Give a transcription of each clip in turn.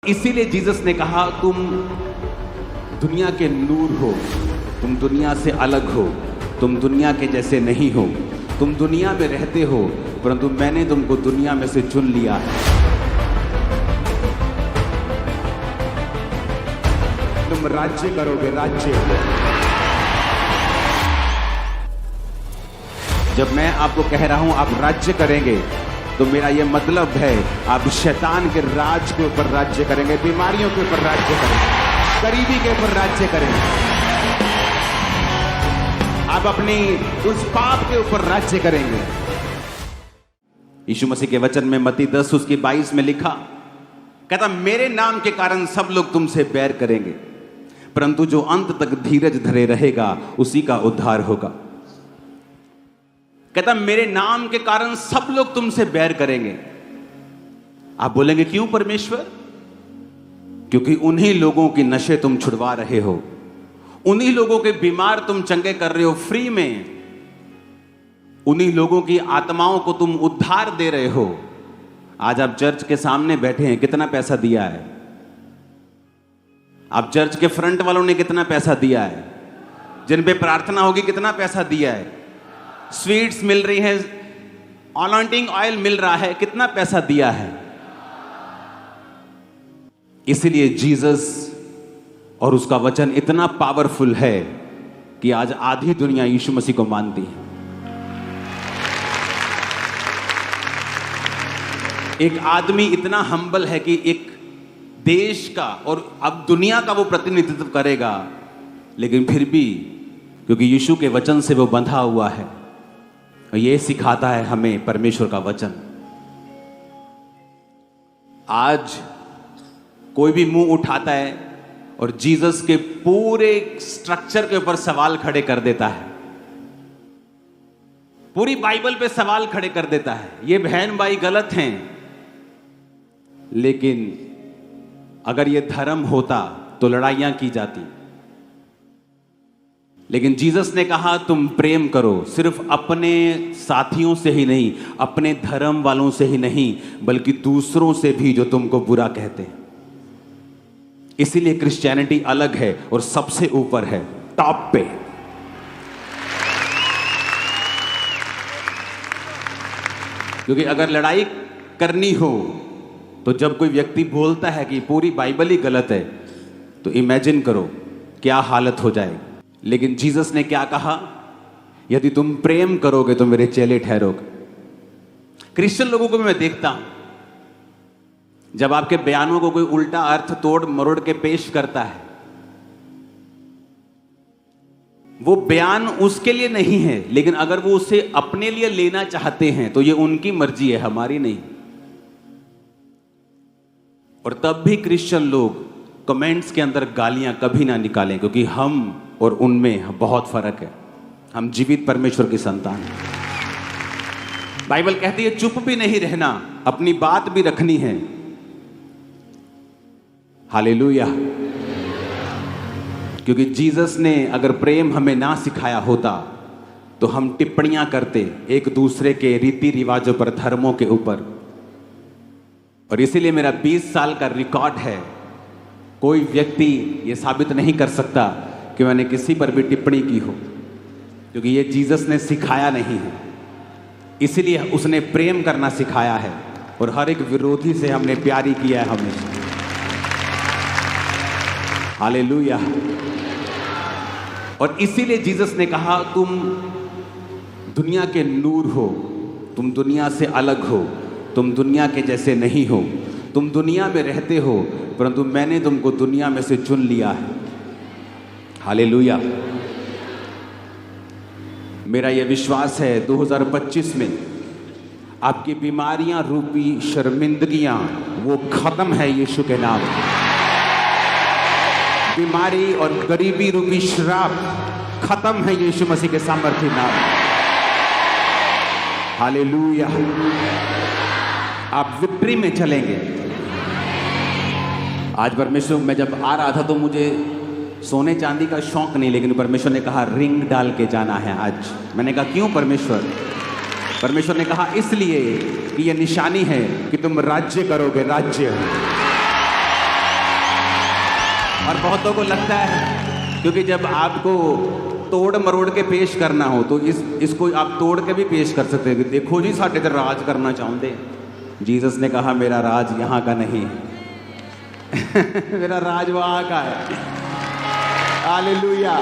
इसीलिए जीसस ने कहा तुम दुनिया के नूर हो, तुम दुनिया से अलग हो, तुम दुनिया के जैसे नहीं हो, तुम दुनिया में रहते हो परंतु मैंने तुमको दुनिया में से चुन लिया है। तुम राज्य करोगे, राज्य। जब मैं आपको कह रहा हूं आप राज्य करेंगे तो मेरा यह मतलब है आप शैतान के राज के ऊपर राज्य करेंगे, बीमारियों के ऊपर राज्य करेंगे, गरीबी के ऊपर राज्य करेंगे, आप अपनी उस पाप के ऊपर राज्य करेंगे। यीशु मसीह के वचन में मत्ती 10:22 में लिखा, कहता मेरे नाम के कारण सब लोग तुमसे बैर करेंगे परंतु जो अंत तक धीरज धरे रहेगा उसी का उद्धार होगा। कहता मेरे नाम के कारण सब लोग तुमसे बैर करेंगे। आप बोलेंगे क्यों परमेश्वर? क्योंकि उन्हीं लोगों की नशे तुम छुड़वा रहे हो, उन्हीं लोगों के बीमार तुम चंगे कर रहे हो फ्री में, उन्हीं लोगों की आत्माओं को तुम उद्धार दे रहे हो। आज आप चर्च के सामने बैठे हैं, कितना पैसा दिया है? आप चर्च के फ्रंट वालों ने कितना पैसा दिया है? जिन पे प्रार्थना होगी कितना पैसा दिया है? स्वीट्स मिल रही हैं, अनॉइंटिंग ऑयल मिल रहा है, कितना पैसा दिया है? इसलिए जीसस और उसका वचन इतना पावरफुल है कि आज आधी दुनिया यीशु मसीह को मानती है। एक आदमी इतना हम्बल है कि एक देश का और अब दुनिया का वो प्रतिनिधित्व करेगा, लेकिन फिर भी क्योंकि यीशु के वचन से वो बंधा हुआ है, ये सिखाता है हमें परमेश्वर का वचन। आज कोई भी मुंह उठाता है और जीसस के पूरे स्ट्रक्चर के ऊपर सवाल खड़े कर देता है, पूरी बाइबल पे सवाल खड़े कर देता है, ये बहन भाई गलत हैं। लेकिन अगर ये धर्म होता तो लड़ाइयां की जाती। लेकिन जीसस ने कहा तुम प्रेम करो, सिर्फ अपने साथियों से ही नहीं, अपने धर्म वालों से ही नहीं, बल्कि दूसरों से भी जो तुमको बुरा कहते हैं। इसीलिए क्रिश्चियनिटी अलग है और सबसे ऊपर है, टॉप पे। क्योंकि अगर लड़ाई करनी हो तो जब कोई व्यक्ति बोलता है कि पूरी बाइबल ही गलत है तो इमेजिन करो क्या हालत हो जाएगी। लेकिन जीसस ने क्या कहा? यदि तुम प्रेम करोगे तो मेरे चेले ठहरोगे। क्रिश्चियन लोगों को भी मैं देखता हूं, जब आपके बयानों को कोई उल्टा अर्थ तोड़ मरोड़ के पेश करता है, वो बयान उसके लिए नहीं है, लेकिन अगर वो उसे अपने लिए लेना चाहते हैं तो ये उनकी मर्जी है, हमारी नहीं। और तब भी क्रिश्चियन लोग कमेंट्स के अंदर गालियां कभी ना निकालें, क्योंकि हम और उनमें बहुत फर्क है। हम जीवित परमेश्वर की संतान हैं। बाइबल कहती है चुप भी नहीं रहना, अपनी बात भी रखनी है। हालेलुया। क्योंकि जीसस ने अगर प्रेम हमें ना सिखाया होता तो हम टिप्पणियां करते एक दूसरे के रीति रिवाजों पर, धर्मों के ऊपर। और इसीलिए मेरा 20 साल का रिकॉर्ड है, कोई व्यक्ति ये साबित नहीं कर सकता कि मैंने किसी पर भी टिप्पणी की हो, क्योंकि ये जीसस ने सिखाया नहीं है। इसीलिए उसने प्रेम करना सिखाया है और हर एक विरोधी से हमने प्यारी किया है हमेशा। हालेलुया। और इसीलिए जीसस ने कहा तुम दुनिया के नूर हो, तुम दुनिया से अलग हो, तुम दुनिया के जैसे नहीं हो, तुम दुनिया में रहते हो परंतु मैंने तुमको दुनिया में से चुन लिया है। हालेलुया। मेरा यह विश्वास है 2025 में आपकी बीमारियां रूपी शर्मिंदगियां वो खत्म है यीशु के नाम। बीमारी और गरीबी रूपी श्राप खत्म है यीशु मसीह के सामर्थ्य नाम। हालेलुया। आप विक्ट्री में चलेंगे। आज परमेश्वर, मैं जब आ रहा था तो मुझे सोने चांदी का शौक नहीं, लेकिन परमेश्वर ने कहा रिंग डाल के जाना है आज। मैंने कहा क्यों परमेश्वर? परमेश्वर ने कहा इसलिए कि यह निशानी है कि तुम राज्य करोगे, राज्य। और बहुतों को लगता है क्योंकि जब आपको तोड़ मरोड़ के पेश करना हो तो इसको आप तोड़ के भी पेश कर सकते हैं। देखो जी साढ़े ते राज करना चाहते। जीसस ने कहा मेरा राज यहाँ का नहीं है मेरा राज वहाँ का है। हालेलुया।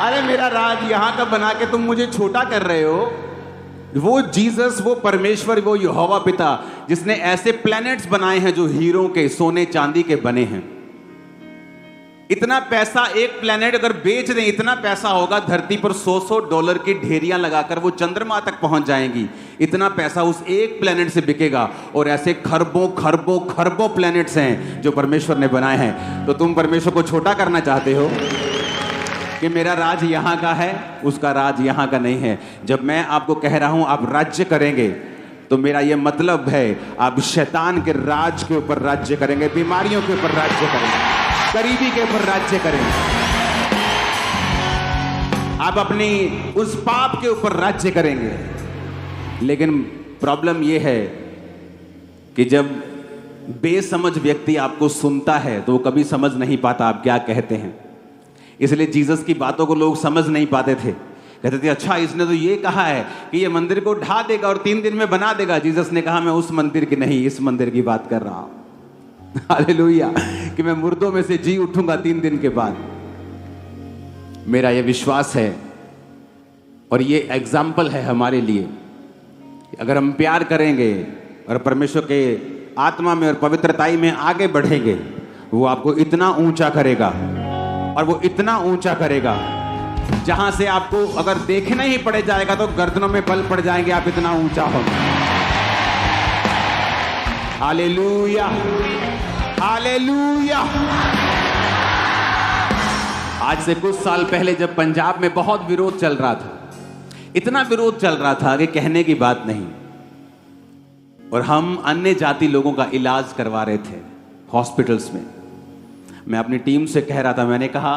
अरे मेरा राज यहाँ का बना के तुम मुझे छोटा कर रहे हो। वो जीसस, वो परमेश्वर, वो यहोवा पिता जिसने ऐसे प्लैनेट्स बनाए हैं जो हीरों के, सोने चांदी के बने हैं। इतना पैसा एक प्लैनेट अगर बेच दें, इतना पैसा होगा धरती पर $100 की ढेरियां लगाकर वो चंद्रमा तक पहुंच जाएंगी। इतना पैसा उस एक प्लैनेट से बिकेगा। और ऐसे खरबों खरबों खरबों प्लैनेट्स हैं जो परमेश्वर ने बनाए हैं। तो तुम परमेश्वर को छोटा करना चाहते हो कि मेरा राज यहाँ का है, उसका राज यहाँ का नहीं है। जब मैं आपको कह रहा हूं आप राज्य करेंगे तो मेरा यह मतलब है आप शैतान के राज के ऊपर राज्य करेंगे, बीमारियों के ऊपर राज्य करेंगे, गरीबी के ऊपर राज्य करेंगे, आप अपनी उस पाप के ऊपर राज्य करेंगे। लेकिन प्रॉब्लम यह है कि जब बेसमझ व्यक्ति आपको सुनता है तो वो कभी समझ नहीं पाता आप क्या कहते हैं। इसलिए जीसस की बातों को लोग समझ नहीं पाते थे। कहते थे अच्छा इसने तो ये कहा है कि ये मंदिर को ढा देगा और 3 दिन में बना देगा। जीसस ने कहा मैं उस मंदिर की नहीं, इस मंदिर की बात कर रहा हूं। हालेलुया। कि मैं मुर्दों में से जी उठूंगा 3 दिन के बाद। मेरा ये विश्वास है और ये एग्जाम्पल है हमारे लिए। अगर हम प्यार करेंगे और परमेश्वर के आत्मा में और पवित्रताई में आगे बढ़ेंगे, वो आपको इतना ऊंचा करेगा और वो इतना ऊंचा करेगा जहां से आपको अगर देखना ही पड़ जाएगा तो गर्दनों में बल पड़ जाएंगे, आप इतना ऊंचा होंगे। Hallelujah, hallelujah. आज से कुछ साल पहले जब पंजाब में बहुत विरोध चल रहा था, इतना विरोध चल रहा था कि कहने की बात नहीं, और हम अन्य जाति लोगों का इलाज करवा रहे थे हॉस्पिटल्स में। मैं अपनी टीम से कह रहा था, मैंने कहा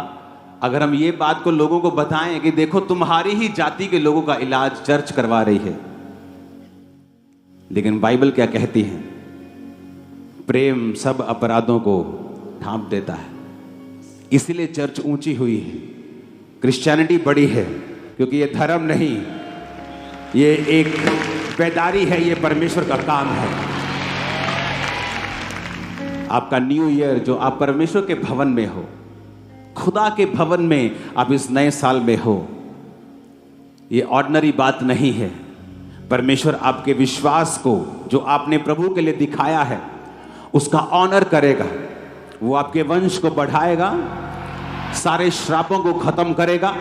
अगर हम ये बात को लोगों को बताएं कि देखो तुम्हारी ही जाति के लोगों का इलाज चर्च करवा रही है, लेकिन बाइबल क्या कहती है? प्रेम सब अपराधों को ढांप देता है। इसीलिए चर्च ऊंची हुई है, क्रिश्चियनिटी बड़ी है, क्योंकि ये धर्म नहीं, ये एक बेदारी है, ये परमेश्वर का काम है। आपका न्यू ईयर जो आप परमेश्वर के भवन में हो, खुदा के भवन में आप इस नए साल में हो, ये ऑर्डिनरी बात नहीं है। परमेश्वर आपके विश्वास को जो आपने प्रभु के लिए दिखाया है उसका ऑनर करेगा। वो आपके वंश को बढ़ाएगा, सारे श्रापों को खत्म करेगा,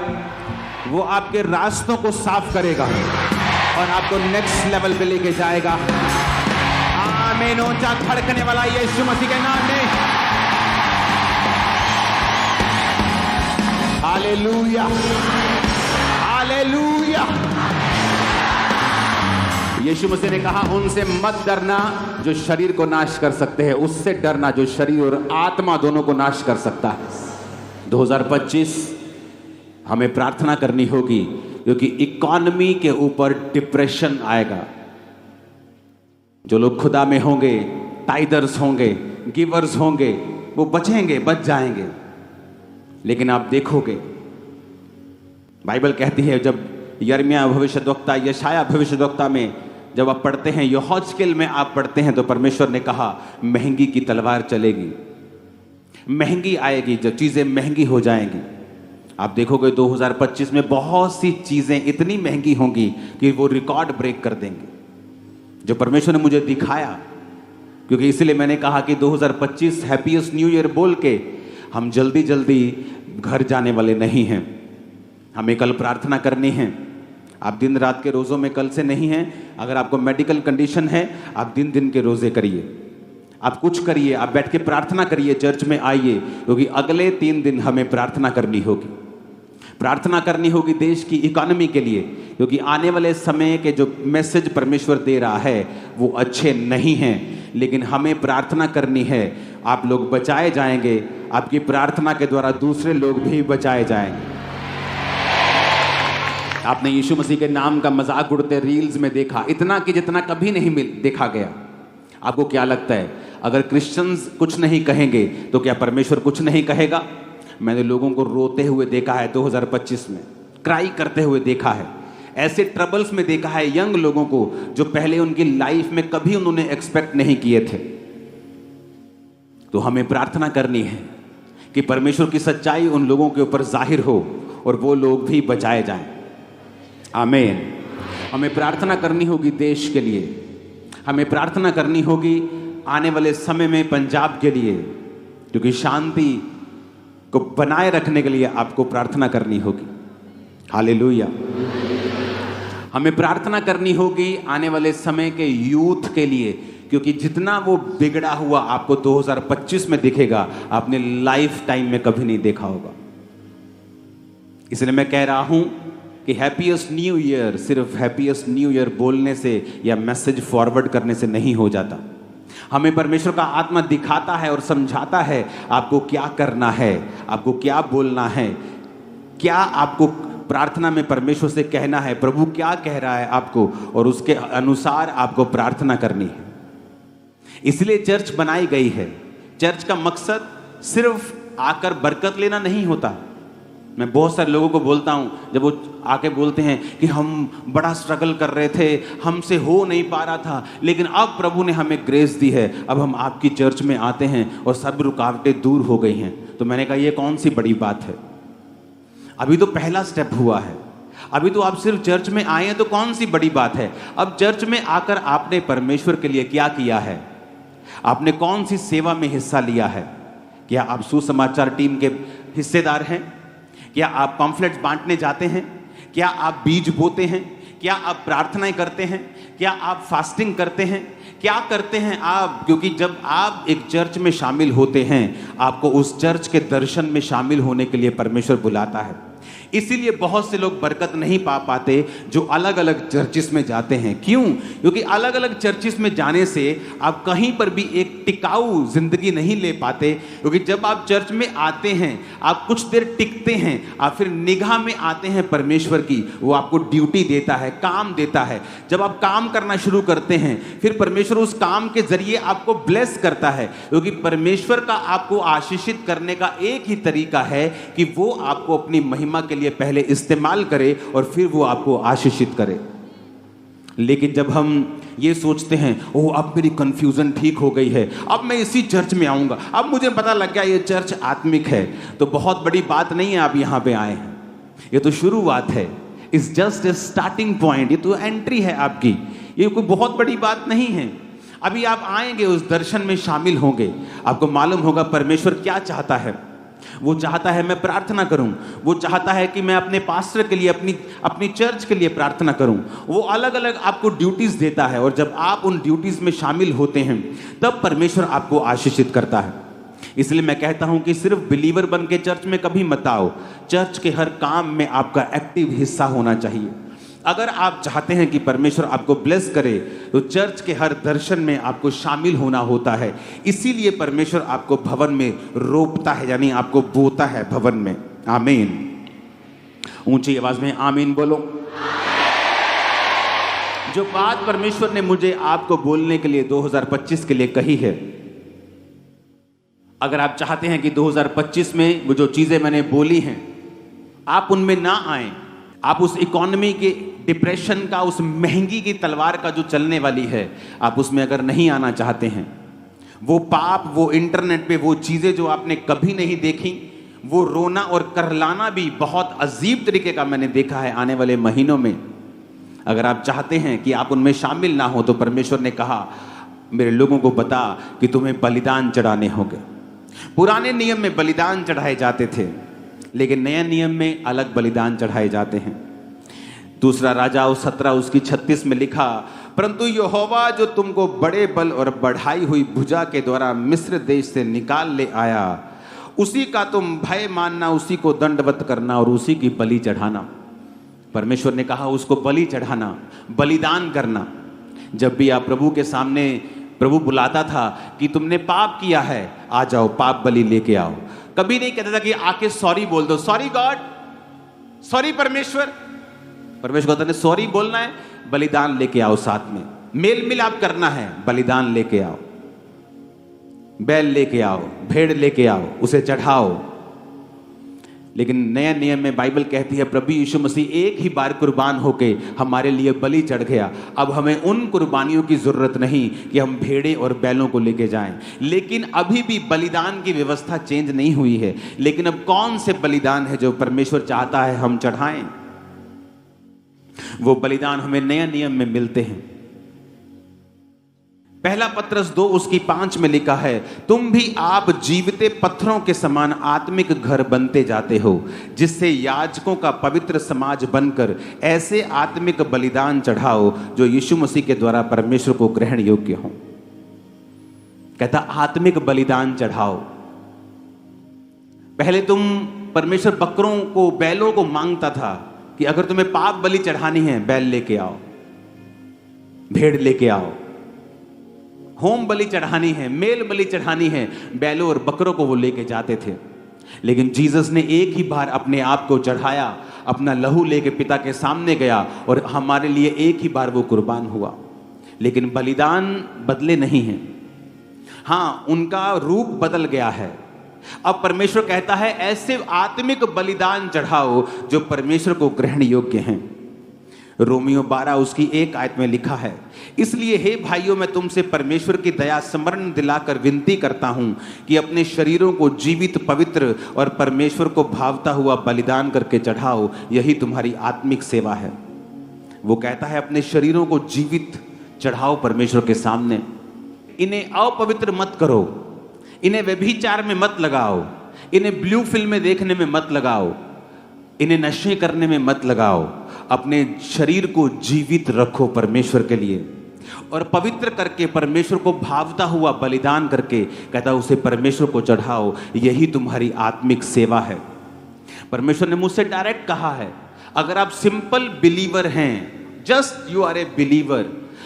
वो आपके रास्तों को साफ करेगा और आपको नेक्स्ट लेवल पे लेके जाएगा। आमीन। ऊंचा धड़कने वाला यीशु मसीह के नाम में हालेलुया, हालेलुया। यीशु मसीह ने कहा उनसे मत डरना जो शरीर को नाश कर सकते हैं, उससे डरना जो शरीर और आत्मा दोनों को नाश कर सकता है। 2025 हमें प्रार्थना करनी होगी, क्योंकि इकॉनमी के ऊपर डिप्रेशन आएगा। जो लोग खुदा में होंगे, टाइदर्स होंगे, गिवर्स होंगे, वो बचेंगे, बच जाएंगे। लेकिन आप देखोगे, बाइबल कहती है, जब यिर्मयाह भविष्यद्वक्ता, यशायाह भविष्यद्वक्ता में जब आप पढ़ते हैं, यहोजकेल में आप पढ़ते हैं, तो परमेश्वर ने कहा महंगी की तलवार चलेगी, महंगी आएगी, जो चीजें महंगी हो जाएंगी। आप देखोगे 2025 में बहुत सी चीजें इतनी महंगी होंगी कि वो रिकॉर्ड ब्रेक कर देंगे, जो परमेश्वर ने मुझे दिखाया। क्योंकि इसलिए मैंने कहा कि 2025 हैप्पीएस्ट न्यू ईयर बोल के हम जल्दी जल्दी घर जाने वाले नहीं हैं। हमें कल प्रार्थना करनी है। आप दिन रात के रोज़ों में कल से नहीं हैं। अगर आपको मेडिकल कंडीशन है, आप दिन दिन के रोज़े करिए, आप कुछ करिए, आप बैठ के प्रार्थना करिए, चर्च में आइए, क्योंकि अगले 3 दिन हमें प्रार्थना करनी होगी। प्रार्थना करनी होगी देश की इकोनॉमी के लिए, क्योंकि आने वाले समय के जो मैसेज परमेश्वर दे रहा है वो अच्छे नहीं हैं। लेकिन हमें प्रार्थना करनी है। आप लोग बचाए जाएंगे, आपकी प्रार्थना के द्वारा दूसरे लोग भी बचाए जाएंगे। आपने यीशु मसीह के नाम का मजाक उड़ते रील्स में देखा, इतना कि जितना कभी नहीं देखा गया। आपको क्या लगता है अगर क्रिश्चियंस कुछ नहीं कहेंगे तो क्या परमेश्वर कुछ नहीं कहेगा? मैंने लोगों को रोते हुए देखा है 2025 में, क्राई करते हुए देखा है, ऐसे ट्रबल्स में देखा है यंग लोगों को जो पहले उनकी लाइफ में कभी उन्होंने एक्सपेक्ट नहीं किए थे। तो हमें प्रार्थना करनी है कि परमेश्वर की सच्चाई उन लोगों के ऊपर जाहिर हो और वो लोग भी बचाए जाएं। आमीन। हमें प्रार्थना करनी होगी देश के लिए, हमें प्रार्थना करनी होगी आने वाले समय में पंजाब के लिए, क्योंकि शांति को बनाए रखने के लिए आपको प्रार्थना करनी होगी। हालेलुया। हमें प्रार्थना करनी होगी आने वाले समय के यूथ के लिए, क्योंकि जितना वो बिगड़ा हुआ आपको 2025 में दिखेगा, आपने लाइफ टाइम में कभी नहीं देखा होगा। इसलिए मैं कह रहा हूं कि हैप्पीएस्ट न्यू ईयर सिर्फ हैप्पीएस्ट न्यू ईयर बोलने से या मैसेज फॉरवर्ड करने से नहीं हो जाता। हमें परमेश्वर का आत्मा दिखाता है और समझाता है आपको क्या करना है, आपको क्या बोलना है, क्या आपको प्रार्थना में परमेश्वर से कहना है, प्रभु क्या कह रहा है आपको, और उसके अनुसार आपको प्रार्थना करनी है। इसलिए चर्च बनाई गई है। चर्च का मकसद सिर्फ आकर बरकत लेना नहीं होता। मैं बहुत सारे लोगों को बोलता हूं, जब वो आके बोलते हैं कि हम बड़ा स्ट्रगल कर रहे थे, हमसे हो नहीं पा रहा था, लेकिन अब प्रभु ने हमें ग्रेस दी है, अब हम आपकी चर्च में आते हैं और सब रुकावटें दूर हो गई हैं। तो मैंने कहा ये कौन सी बड़ी बात है, अभी तो पहला स्टेप हुआ है, अभी तो आप सिर्फ चर्च में आए हैं, तो कौन सी बड़ी बात है। अब चर्च में आकर आपने परमेश्वर के लिए क्या किया है, आपने कौन सी सेवा में हिस्सा लिया है। क्या आप सुसमाचार टीम के हिस्सेदार हैं? क्या आप पम्फलेट्स बांटने जाते हैं? क्या आप बीज बोते हैं? क्या आप प्रार्थनाएं करते हैं? क्या आप फास्टिंग करते हैं? क्या करते हैं आप? क्योंकि जब आप एक चर्च में शामिल होते हैं, आपको उस चर्च के दर्शन में शामिल होने के लिए परमेश्वर बुलाता है। इसीलिए बहुत से लोग बरकत नहीं पा पाते जो अलग अलग चर्चिस में जाते हैं। क्यों? क्योंकि अलग अलग चर्चिस में जाने से आप कहीं पर भी एक टिकाऊ जिंदगी नहीं ले पाते। क्योंकि जब आप चर्च में आते हैं, आप कुछ देर टिकते हैं, आप फिर निगाह में आते हैं परमेश्वर की, वो आपको ड्यूटी देता है, काम देता है। जब आप काम करना शुरू करते हैं, फिर परमेश्वर उस काम के जरिए आपको ब्लेस करता है। क्योंकि परमेश्वर का आपको आशीषित करने का एक ही तरीका है कि वो आपको अपनी महिमा के लिए पहले इस्तेमाल करे और फिर वो आपको आशीषित करे। लेकिन जब हम ये सोचते हैं, ओह अब मेरी कंफ्यूजन ठीक हो गई है, अब मैं इसी चर्च में आऊंगा, अब मुझे पता लग गया ये चर्च आत्मिक है, तो बहुत बड़ी बात नहीं है आप यहां पे आए हैं, ये तो शुरुआत है। It's just a starting point, ये तो एंट्री है आपकी, ये कोई बहुत बड़ी बात नहीं है। अभी आप आएंगे, उस दर्शन में शामिल होंगे, आपको मालूम होगा परमेश्वर क्या चाहता है। वो चाहता है मैं प्रार्थना करूं, वो चाहता है कि मैं अपने पास्टर के लिए, अपनी चर्च के लिए प्रार्थना करूं। वो अलग अलग आपको ड्यूटीज देता है, और जब आप उन ड्यूटीज में शामिल होते हैं तब परमेश्वर आपको आशीषित करता है। इसलिए मैं कहता हूं कि सिर्फ बिलीवर बन के चर्च में कभी मत आओ, चर्च के हर काम में आपका एक्टिव हिस्सा होना चाहिए। अगर आप चाहते हैं कि परमेश्वर आपको ब्लेस करे, तो चर्च के हर दर्शन में आपको शामिल होना होता है। इसीलिए परमेश्वर आपको भवन में रोपता है, यानी आपको बोता है भवन में। आमीन। ऊंची आवाज में आमीन बोलो। जो बात परमेश्वर ने मुझे आपको बोलने के लिए 2025 के लिए कही है, अगर आप चाहते हैं कि 2025 में वो जो चीजें मैंने बोली हैं आप उनमें ना आए, आप उस इकोनॉमी के डिप्रेशन का, उस महंगी की तलवार का जो चलने वाली है, आप उसमें अगर नहीं आना चाहते हैं, वो पाप, वो इंटरनेट पे वो चीज़ें जो आपने कभी नहीं देखी, वो रोना और करलाना भी बहुत अजीब तरीके का मैंने देखा है आने वाले महीनों में, अगर आप चाहते हैं कि आप उनमें शामिल ना हो, तो परमेश्वर ने कहा मेरे लोगों को बता कि तुम्हें बलिदान चढ़ाने होंगे। पुराने नियम में बलिदान चढ़ाए जाते थे, लेकिन नए नियम में अलग बलिदान चढ़ाए जाते हैं। दूसरा राजाओं 17 उसकी 36 में लिखा, परंतु यहोवा जो तुमको बड़े बल और बढ़ाई हुई भुजा के द्वारा मिस्र देश से निकाल ले आया, उसी का तुम भय मानना, उसी को दंडवत करना और उसी की बलि चढ़ाना। परमेश्वर ने कहा उसको बलि चढ़ाना, बलिदान करना। जब भी आप प्रभु के सामने, प्रभु बुलाता था कि तुमने पाप किया है, आ जाओ पाप बलि लेके आओ। कभी नहीं कहता था कि आके सॉरी बोल दो, सॉरी गॉड, सॉरी परमेश्वर। परमेश्वर कहता है सॉरी बोलना है, बलिदान लेके आओ, साथ में मेल मिलाप करना है, बलिदान लेके आओ। बैल लेके आओ, भेड़ लेके आओ, उसे चढ़ाओ। लेकिन नया नियम में बाइबल कहती है प्रभु यीशु मसीह एक ही बार कुर्बान होके हमारे लिए बलि चढ़ गया। अब हमें उन कुर्बानियों की जरूरत नहीं कि हम भेड़े और बैलों को लेके जाएं। लेकिन अभी भी बलिदान की व्यवस्था चेंज नहीं हुई है। लेकिन अब कौन से बलिदान है जो परमेश्वर चाहता है हम चढ़ाएं? वो बलिदान हमें नया नियम में मिलते हैं। पहला पत्रस 2 उसकी 5 में लिखा है, तुम भी आप जीविते पत्थरों के समान आत्मिक घर बनते जाते हो, जिससे याजकों का पवित्र समाज बनकर ऐसे आत्मिक बलिदान चढ़ाओ जो यीशु मसीह के द्वारा परमेश्वर को ग्रहण योग्य हो। कहता आत्मिक बलिदान चढ़ाओ। पहले तुम परमेश्वर बकरों को, बैलों को मांगता था कि अगर तुम्हें पाप बलि चढ़ानी है बैल लेके आओ, भेड़ लेके आओ। होम बलि चढ़ानी है, मेल बलि चढ़ानी है, बैलों और बकरों को वो लेके जाते थे। लेकिन जीसस ने एक ही बार अपने आप को चढ़ाया, अपना लहू लेके पिता के सामने गया और हमारे लिए एक ही बार वो कुर्बान हुआ। लेकिन बलिदान बदले नहीं हैं। हाँ, उनका रूप बदल गया है। अब परमेश्वर कहता है ऐसे आत्मिक बलिदान चढ़ाओ जो परमेश्वर को ग्रहण योग्य हैं। रोमियो 12 उसकी 1 आयत में लिखा है, इसलिए हे भाइयों मैं तुमसे परमेश्वर की दया स्मरण दिलाकर विनती करता हूं कि अपने शरीरों को जीवित, पवित्र और परमेश्वर को भावता हुआ बलिदान करके चढ़ाओ, यही तुम्हारी आत्मिक सेवा है। वो कहता है अपने शरीरों को जीवित चढ़ाओ परमेश्वर के सामने। इन्हें अपवित्र मत करो, इन्हें व्यभिचार में मत लगाओ, इन्हें ब्लू फिल्में देखने में मत लगाओ, इन्हें नशे करने में मत लगाओ। अपने शरीर को जीवित रखो परमेश्वर के लिए और पवित्र करके परमेश्वर को भावता हुआ बलिदान करके कहता उसे परमेश्वर को चढ़ाओ, यही तुम्हारी आत्मिक सेवा है। परमेश्वर ने मुझसे डायरेक्ट कहा है, अगर आप सिंपल बिलीवर हैं, just you are a believer,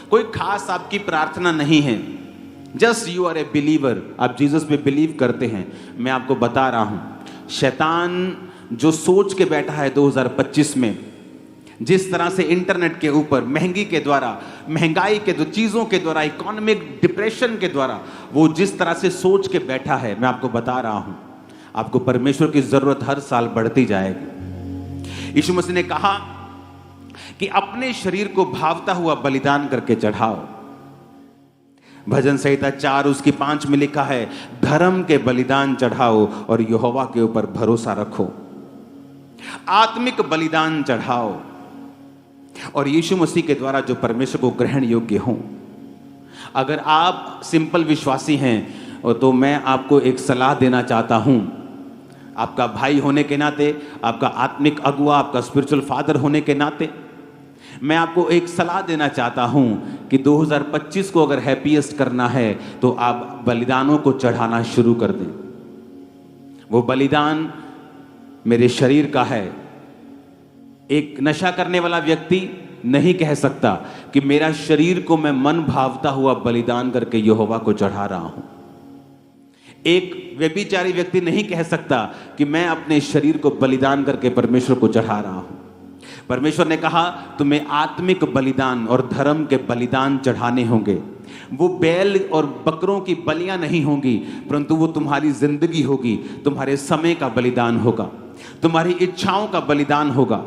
कोई खास आपकी प्रार्थना नहीं है, just you are a believer, आप जीसस में बिलीव करते हैं, मैं आपको बता रहा हूं, शैतान जो सोच के बैठा है 2025 में, जिस तरह से इंटरनेट के ऊपर महंगी के द्वारा, महंगाई के चीज़ों के द्वारा, इकोनॉमिक डिप्रेशन के द्वारा वो जिस तरह से सोच के बैठा है, मैं आपको बता रहा हूं, आपको परमेश्वर की जरूरत हर साल बढ़ती जाएगी। यीशु मसीह ने कहा कि अपने शरीर को भावता हुआ बलिदान करके चढ़ाओ। भजन संहिता 4 उसकी 5 में लिखा है, धर्म के बलिदान चढ़ाओ और यहोवा के ऊपर भरोसा रखो। आत्मिक बलिदान चढ़ाओ और यीशु मसीह के द्वारा जो परमेश्वर को ग्रहण योग्य हो। अगर आप सिंपल विश्वासी हैं तो मैं आपको एक सलाह देना चाहता हूं, आपका भाई होने के नाते, आपका आत्मिक अगुआ, आपका स्पिरिचुअल फादर होने के नाते मैं आपको एक सलाह देना चाहता हूं कि 2025 को अगर हैप्पीएस्ट करना है तो आप बलिदानों को चढ़ाना शुरू कर दें। वो बलिदान मेरे शरीर का है। एक नशा करने वाला व्यक्ति नहीं कह सकता कि मेरा शरीर को मैं मन भावता हुआ बलिदान करके यहोवा को चढ़ा रहा हूं। एक व्यभिचारी व्यक्ति नहीं कह सकता कि मैं अपने शरीर को बलिदान करके परमेश्वर को चढ़ा रहा हूं। परमेश्वर ने कहा तुम्हें आत्मिक बलिदान और धर्म के बलिदान चढ़ाने होंगे। वो बैल और बकरों की बलियां नहीं होंगी, परंतु वो तुम्हारी जिंदगी होगी, तुम्हारे समय का बलिदान होगा, तुम्हारी इच्छाओं का बलिदान होगा।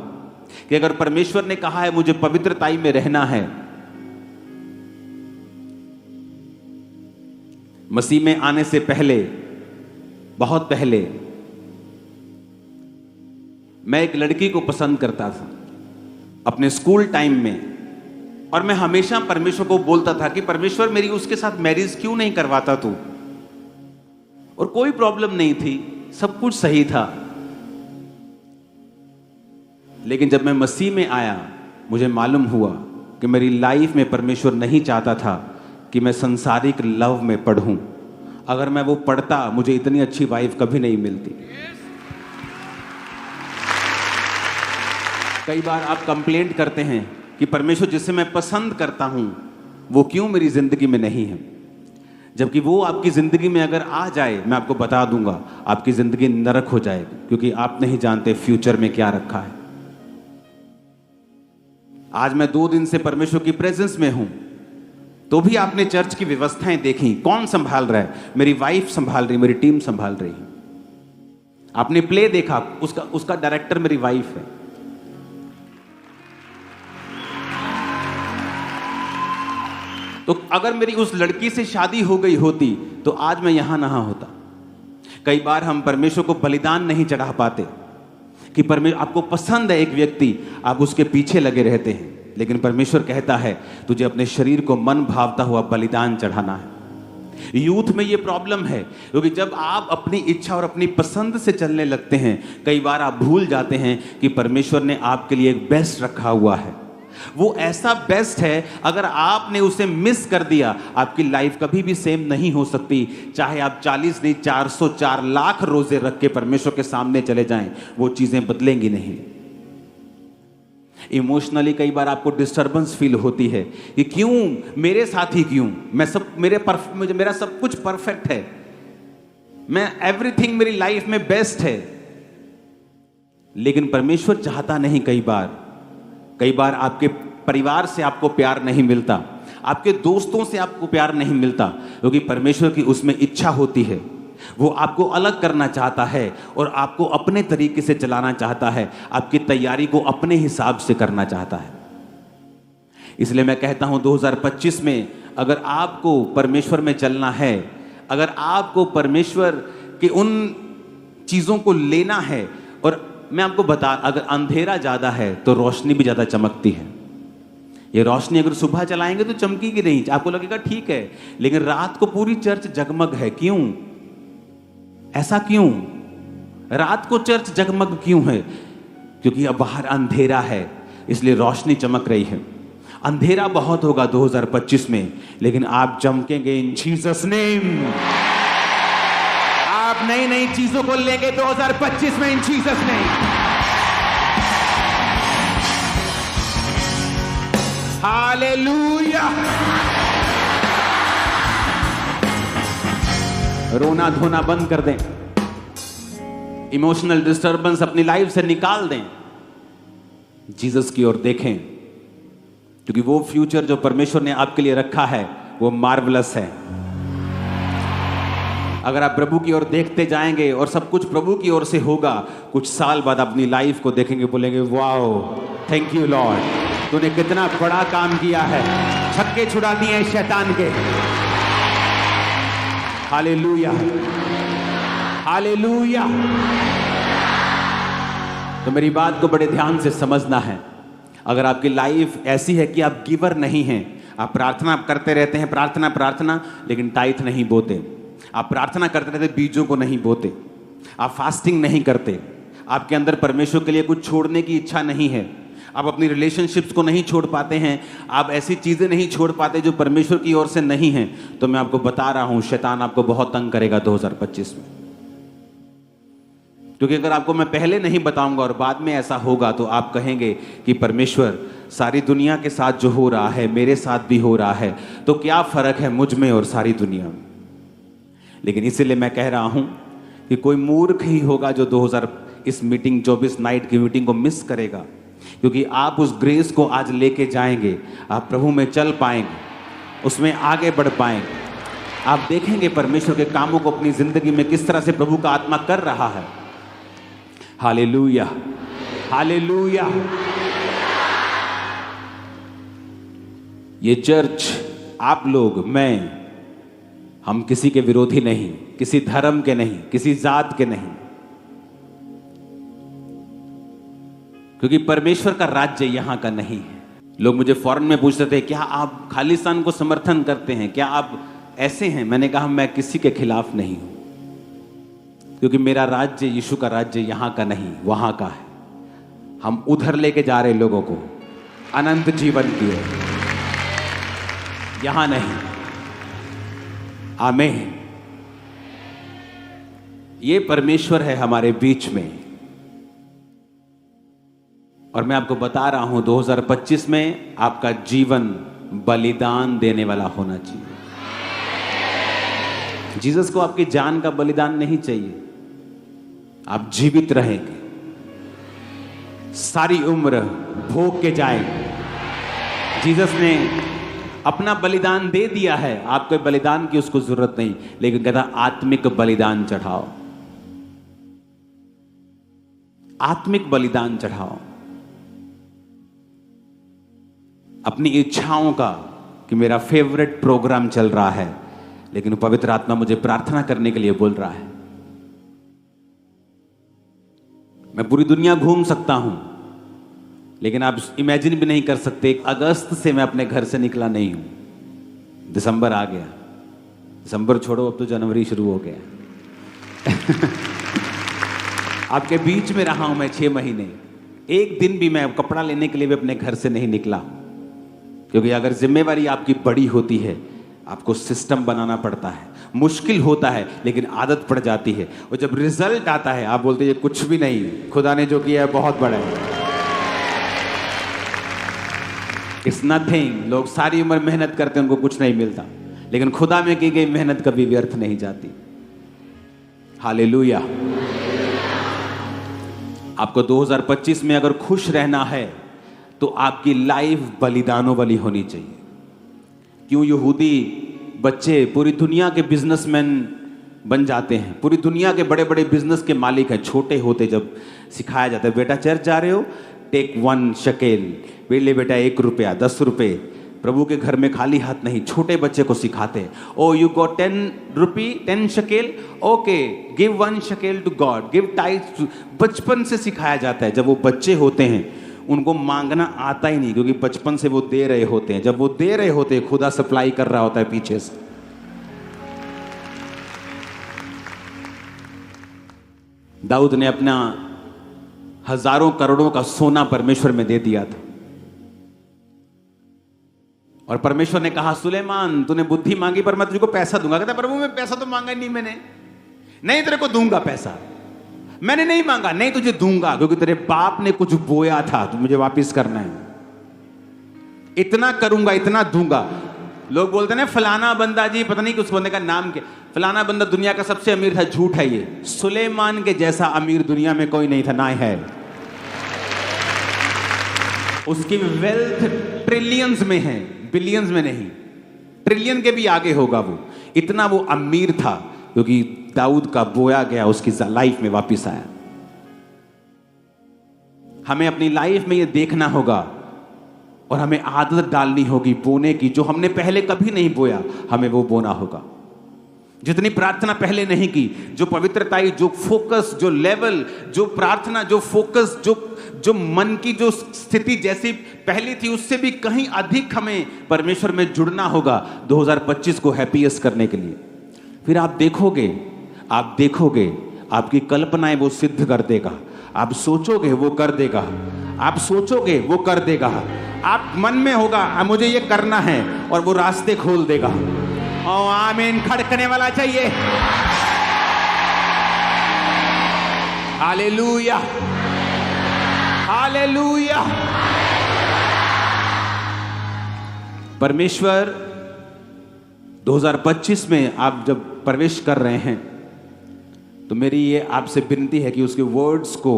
कि अगर परमेश्वर ने कहा है मुझे पवित्रताई में रहना है, मसीह में आने से पहले, बहुत पहले, मैं एक लड़की को पसंद करता था अपने स्कूल टाइम में, और मैं हमेशा परमेश्वर को बोलता था कि परमेश्वर मेरी उसके साथ मैरिज क्यों नहीं करवाता तू। और कोई प्रॉब्लम नहीं थी, सब कुछ सही था। लेकिन जब मैं मसीह में आया मुझे मालूम हुआ कि मेरी लाइफ में परमेश्वर नहीं चाहता था कि मैं संसारिक लव में पढ़ूं। अगर मैं वो पढ़ता मुझे इतनी अच्छी वाइफ कभी नहीं मिलती। कई बार आप कंप्लेंट करते हैं कि परमेश्वर जिसे मैं पसंद करता हूं वो क्यों मेरी जिंदगी में नहीं है, जबकि वो आपकी जिंदगी में अगर आ जाए, मैं आपको बता दूंगा, आपकी जिंदगी नरक हो जाएगी, क्योंकि आप नहीं जानते फ्यूचर में क्या रखा है। आज मैं 2 दिन से परमेश्वर की प्रेजेंस में हूं तो भी आपने चर्च की व्यवस्थाएं देखी, कौन संभाल रहा है? मेरी वाइफ संभाल रही, मेरी टीम संभाल रही। आपने प्ले देखा, उसका डायरेक्टर मेरी वाइफ है। तो अगर मेरी उस लड़की से शादी हो गई होती तो आज मैं यहां ना होता। कई बार हम परमेश्वर को बलिदान नहीं चढ़ा पाते कि परमेश्वर आपको पसंद है एक व्यक्ति, आप उसके पीछे लगे रहते हैं, लेकिन परमेश्वर कहता है तुझे अपने शरीर को मन भावता हुआ बलिदान चढ़ाना है। यूथ में ये प्रॉब्लम है, क्योंकि जब आप अपनी इच्छा और अपनी पसंद से चलने लगते हैं, कई बार आप भूल जाते हैं कि परमेश्वर ने आपके लिए एक बेस्ट रखा हुआ है। वो ऐसा बेस्ट है, अगर आपने उसे मिस कर दिया, आपकी लाइफ कभी भी सेम नहीं हो सकती। चाहे आप 40 नहीं 404 लाख रोजे रख के परमेश्वर के सामने चले जाएं, वो चीजें बदलेंगी नहीं। इमोशनली कई बार आपको डिस्टर्बेंस फील होती है कि क्यों मेरे साथ ही, क्यों मेरा सब कुछ परफेक्ट है, मैं एवरीथिंग मेरी लाइफ में बेस्ट है, लेकिन परमेश्वर चाहता नहीं। कई बार आपके परिवार से आपको प्यार नहीं मिलता, आपके दोस्तों से आपको प्यार नहीं मिलता, क्योंकि परमेश्वर की उसमें इच्छा होती है। वो आपको अलग करना चाहता है और आपको अपने तरीके से चलाना चाहता है, आपकी तैयारी को अपने हिसाब से करना चाहता है। इसलिए मैं कहता हूं 2025 में अगर आपको परमेश्वर में चलना है, अगर आपको परमेश्वर के उन चीजों को लेना है, और मैं आपको अगर अंधेरा ज्यादा है तो रोशनी भी ज्यादा चमकती है। ये रोशनी अगर सुबह चलाएंगे तो चमकेगी नहीं, आपको लगेगा ठीक है, लेकिन रात को पूरी चर्च जगमग है। क्यों? ऐसा क्यों? रात को चर्च जगमग क्यों है? क्योंकि अब बाहर अंधेरा है, इसलिए रोशनी चमक रही है। अंधेरा बहुत होगा 2025 में, लेकिन आप चमकेंगे इन जीसस नेम। आप नई नई चीजों को लेंगे 2025 में इन जीसस नेम। हालेलुया। रोना धोना बंद कर दें, इमोशनल डिस्टर्बेंस अपनी लाइफ से निकाल दें, जीसस की ओर देखें, क्योंकि वो फ्यूचर जो परमेश्वर ने आपके लिए रखा है वो मार्वलस है। अगर आप प्रभु की ओर देखते जाएंगे और सब कुछ प्रभु की ओर से होगा, कुछ साल बाद अपनी लाइफ को देखेंगे, बोलेंगे वाओ थैंक यू लॉर्ड, तूने कितना बड़ा काम किया है, छक्के छुड़ा दिए शैतान के। Hallelujah, hallelujah. तो मेरी बात को बड़े ध्यान से समझना है। अगर आपकी लाइफ ऐसी है कि आप गिवर नहीं हैं, आप प्रार्थना करते रहते हैं, प्रार्थना, लेकिन टाइट नहीं बोते, आप प्रार्थना करते रहते बीजों को नहीं बोते, आप फास्टिंग नहीं करते, आपके अंदर परमेश्वर के लिए कुछ छोड़ने की इच्छा नहीं है, आप अपनी रिलेशनशिप्स को नहीं छोड़ पाते हैं, आप ऐसी चीजें नहीं छोड़ पाते जो परमेश्वर की ओर से नहीं हैं, तो मैं आपको बता रहा हूं शैतान आपको बहुत तंग करेगा 2025 में। क्योंकि अगर आपको मैं पहले नहीं बताऊंगा और बाद में ऐसा होगा तो आप कहेंगे कि परमेश्वर सारी दुनिया के साथ जो हो रहा है मेरे साथ भी हो रहा है, तो क्या फर्क है मुझ में और सारी दुनिया में। लेकिन इसीलिए मैं कह रहा हूं कि कोई मूर्ख ही होगा जो 2000 इस मीटिंग 24 नाइट की मीटिंग को मिस करेगा, क्योंकि आप उस ग्रेस को आज लेके जाएंगे, आप प्रभु में चल पाएंगे, उसमें आगे बढ़ पाएंगे, आप देखेंगे परमेश्वर के कामों को अपनी जिंदगी में किस तरह से प्रभु का आत्मा कर रहा है। Hallelujah, hallelujah. ये चर्च, आप लोग, मैं, हम किसी के विरोधी नहीं, किसी धर्म के नहीं, किसी जात के नहीं, क्योंकि परमेश्वर का राज्य यहां का नहीं है। लोग मुझे फॉरेन में पूछते थे क्या आप खालिस्तान को समर्थन करते हैं, क्या आप ऐसे हैं? मैंने कहा मैं किसी के खिलाफ नहीं हूं, क्योंकि मेरा राज्य, यीशु का राज्य यहां का नहीं वहां का है। हम उधर लेके जा रहे लोगों को अनंत जीवन की ओर, यहां नहीं। आमीन। ये परमेश्वर है हमारे बीच में, और मैं आपको बता रहा हूं 2025 में आपका जीवन बलिदान देने वाला होना चाहिए। जीसस को आपकी जान का बलिदान नहीं चाहिए, आप जीवित रहेंगे, सारी उम्र भोग के जाएंगे। जीसस ने अपना बलिदान दे दिया है, आपके बलिदान की उसको जरूरत नहीं, लेकिन कहता आत्मिक बलिदान चढ़ाओ, आत्मिक बलिदान चढ़ाओ अपनी इच्छाओं का। कि मेरा फेवरेट प्रोग्राम चल रहा है, लेकिन पवित्र आत्मा मुझे प्रार्थना करने के लिए बोल रहा है। मैं पूरी दुनिया घूम सकता हूं, लेकिन आप इमेजिन भी नहीं कर सकते, अगस्त से मैं अपने घर से निकला नहीं हूं, दिसंबर आ गया, दिसंबर छोड़ो अब तो जनवरी शुरू हो गया। आपके बीच में रहा हूं मैं 6 महीने, एक दिन भी मैं कपड़ा लेने के लिए भी अपने घर से नहीं निकला, क्योंकि अगर जिम्मेवारी आपकी बड़ी होती है, आपको सिस्टम बनाना पड़ता है, मुश्किल होता है, लेकिन आदत पड़ जाती है, और जब रिजल्ट आता है आप बोलते हैं ये कुछ भी नहीं, खुदा ने जो किया है बहुत बड़ा है, इट्स नथिंग। लोग सारी उम्र मेहनत करते हैं, उनको कुछ नहीं मिलता, लेकिन खुदा में की गई मेहनत कभी व्यर्थ नहीं जाती। हालेलुया। आपको 2025 में अगर खुश रहना है तो आपकी लाइफ बलिदानों वाली होनी चाहिए। क्यों यहूदी बच्चे पूरी दुनिया के बिजनेसमैन बन जाते हैं, पूरी दुनिया के बड़े बड़े बिजनेस के मालिक हैं। छोटे होते जब सिखाया जाता है, बेटा चर्च जा रहे हो, टेक 1 शकेल, ले बेटा 1 रुपया, 10 रुपये, प्रभु के घर में खाली हाथ नहीं। छोटे बच्चे को सिखाते हैं, ओ यू गॉट 10 रुपी, 10 शकेल, ओके गिव 1 शकेल टू गॉड, गिव टाइट्स। बचपन से सिखाया जाता है। जब वो बच्चे होते हैं उनको मांगना आता ही नहीं, क्योंकि बचपन से वो दे रहे होते हैं। जब वो दे रहे होते हैं, खुदा सप्लाई कर रहा होता है पीछे से। दाऊद ने अपना हजारों करोड़ों का सोना परमेश्वर में दे दिया था, और परमेश्वर ने कहा सुलेमान तूने बुद्धि मांगी पर मैं तुझको पैसा दूंगा। कहता प्रभु मैं पैसा तो मांगा नहीं मैंने, नहीं तेरे को दूंगा पैसा, मैंने नहीं मांगा, नहीं तुझे दूंगा, क्योंकि तेरे बाप ने कुछ बोया था तो मुझे वापस करना है, इतना करूंगा इतना दूंगा। लोग बोलते हैं फलाना बंदा जी, पता नहीं कि उस बंदे का नाम क्या, फलाना बंदा दुनिया का सबसे अमीर था। झूठ है ये, सुलेमान के जैसा अमीर दुनिया में कोई नहीं था, ना है। उसकी वेल्थ ट्रिलियंस में है, बिलियंस में नहीं, ट्रिलियन के भी आगे होगा वो। इतना वो अमीर था क्योंकि दाऊद का बोया गया उसकी लाइफ में वापस आया। हमें अपनी लाइफ में ये देखना होगा और हमें आदत डालनी होगी बोने की। जो हमने पहले कभी नहीं बोया, हमें वो बोना होगा। जितनी प्रार्थना पहले नहीं की, जो पवित्रताई, जो फोकस, जो लेवल, जो प्रार्थना, जो फोकस, जो मन की जो स्थिति जैसी पहली थी, उससे भी कहीं अधिक हमें परमेश्वर में जुड़ना होगा 2025 को हैप्पीएस्ट करने के लिए। फिर आप देखोगे आपकी कल्पनाएं वो सिद्ध कर देगा। आप सोचोगे वो कर देगा, आप सोचोगे वो कर देगा। आप मन में होगा मुझे ये करना है, और वो रास्ते खोल देगा। ओ आमीन खड़कने वाला चाहिए। Hallelujah, hallelujah. परमेश्वर 2025 में आप जब प्रवेश कर रहे हैं तो मेरी ये आपसे विनती है कि उसके वर्ड्स को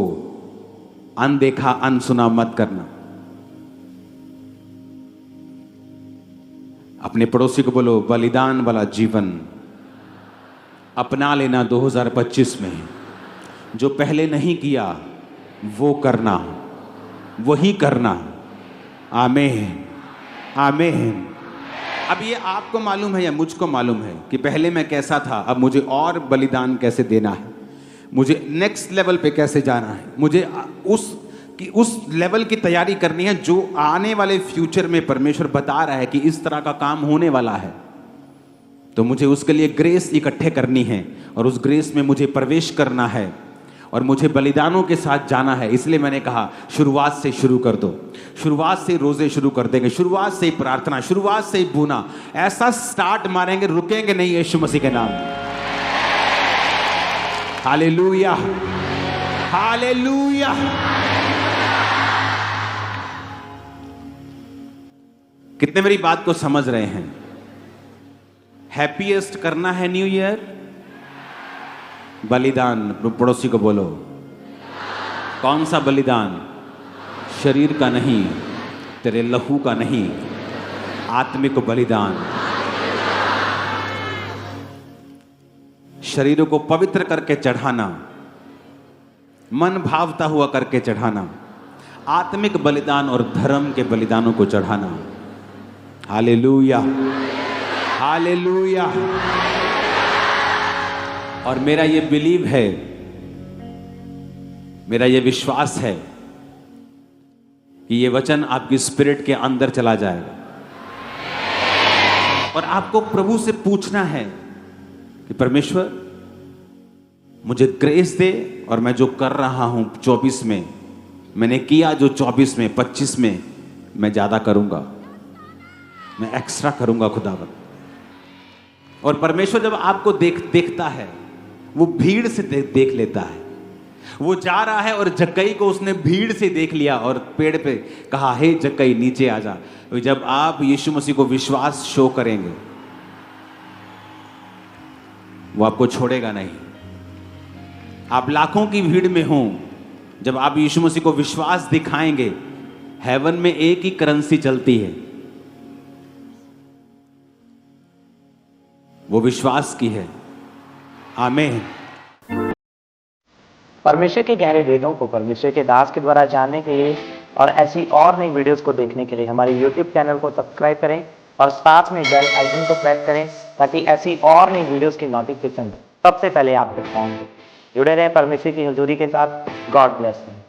अनदेखा अनसुना मत करना। अपने पड़ोसी को बोलो बलिदान वाला जीवन अपना लेना 2025 में। जो पहले नहीं किया वो करना, वही करना। आमीन, आमीन। अब ये आपको मालूम है या मुझको मालूम है कि पहले मैं कैसा था, अब मुझे और बलिदान कैसे देना है, मुझे नेक्स्ट लेवल पे कैसे जाना है, मुझे उस लेवल की तैयारी करनी है जो आने वाले फ्यूचर में परमेश्वर बता रहा है कि इस तरह का काम होने वाला है। तो मुझे उसके लिए ग्रेस इकट्ठे करनी है और उस ग्रेस में मुझे प्रवेश करना है और मुझे बलिदानों के साथ जाना है। इसलिए मैंने कहा शुरुआत से शुरू कर दो, शुरुआत से रोजे शुरू कर देंगे, शुरुआत से ही प्रार्थना, शुरुआत से ही भूना, ऐसा स्टार्ट मारेंगे, रुकेंगे नहीं यीशु मसीह के नाम। Hallelujah, hallelujah. कितने मेरी बात को समझ रहे हैं? हैप्पीएस्ट करना है न्यू ईयर, बलिदान। पड़ोसी को बोलो कौन सा बलिदान? शरीर का नहीं, तेरे लहू का नहीं, आत्मिक बलिदान, शरीरों को पवित्र करके चढ़ाना, मन भावता हुआ करके चढ़ाना, आत्मिक बलिदान और धर्म के बलिदानों को चढ़ाना। Hallelujah, hallelujah. और मेरा ये बिलीव है, मेरा ये विश्वास है कि ये वचन आपकी स्पिरिट के अंदर चला जाएगा और आपको प्रभु से पूछना है कि परमेश्वर मुझे ग्रेस दे और मैं जो कर रहा हूं 24 में, मैंने किया जो 24 में, 25 में मैं ज्यादा करूंगा, मैं एक्स्ट्रा करूंगा खुदावंद। और परमेश्वर जब आपको देखता है, वो भीड़ से देख लेता है। वो जा रहा है और जक्कई को उसने भीड़ से देख लिया और पेड़ पे कहा, हे जक्कई नीचे आ जा। जब आप यीशु मसीह को विश्वास शो करेंगे, वो आपको छोड़ेगा नहीं। आप लाखों की भीड़ में हो, जब आप यीशु मसीह को विश्वास दिखाएंगे, हेवन में एक ही करेंसी चलती है, वो विश्वास की है। आमीन। परमेश्वर के गहरे वेदों को परमेश्वर के दास के द्वारा जानने के लिए और ऐसी और नई वीडियोस को देखने के लिए हमारे YouTube चैनल को सब्सक्राइब करें और साथ में बेल आइकन को प्रेस करें ताकि ऐसी और नई वीडियोस की नोटिफिकेशन सबसे पहले आप तक पहुंचे। जुड़े रहें परमेश्वर की हजूरी के साथ। God bless you.